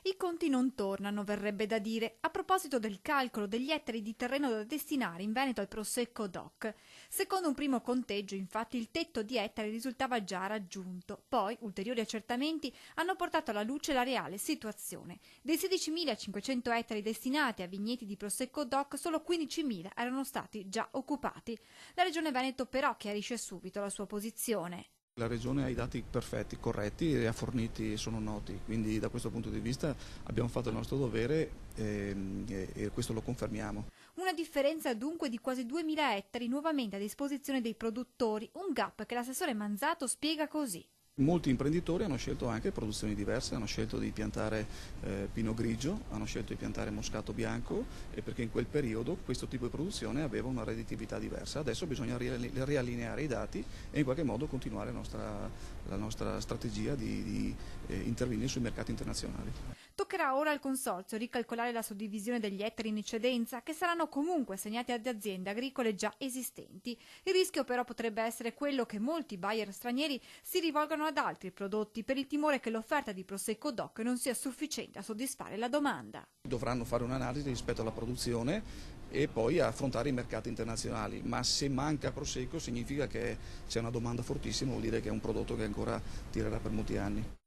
I conti non tornano, verrebbe da dire, a proposito del calcolo degli ettari di terreno da destinare in Veneto al Prosecco DOC. Secondo un primo conteggio, infatti, il tetto di ettari risultava già raggiunto. Poi, ulteriori accertamenti hanno portato alla luce la reale situazione. Dei 16.500 ettari destinati a vigneti di Prosecco DOC, solo 15.000 erano stati già occupati. La Regione Veneto però chiarisce subito la sua posizione. La Regione ha i dati perfetti, corretti e ha forniti, sono noti, quindi da questo punto di vista abbiamo fatto il nostro dovere e questo lo confermiamo. Una differenza dunque di quasi 2.000 ettari nuovamente a disposizione dei produttori, un gap che l'assessore Manzato spiega così. Molti imprenditori hanno scelto anche produzioni diverse, hanno scelto di piantare pino grigio, hanno scelto di piantare moscato bianco e perché in quel periodo questo tipo di produzione aveva una redditività diversa. Adesso bisogna riallineare i dati e in qualche modo continuare la nostra strategia di intervenire sui mercati internazionali. Toccherà ora al Consorzio ricalcolare la suddivisione degli ettari in eccedenza, che saranno comunque assegnati ad aziende agricole già esistenti. Il rischio però potrebbe essere quello che molti buyer stranieri si rivolgano ad altri prodotti per il timore che l'offerta di Prosecco DOC non sia sufficiente a soddisfare la domanda. Dovranno fare un'analisi rispetto alla produzione e poi affrontare i mercati internazionali, ma se manca Prosecco significa che c'è una domanda fortissima, vuol dire che è un prodotto che ancora tirerà per molti anni.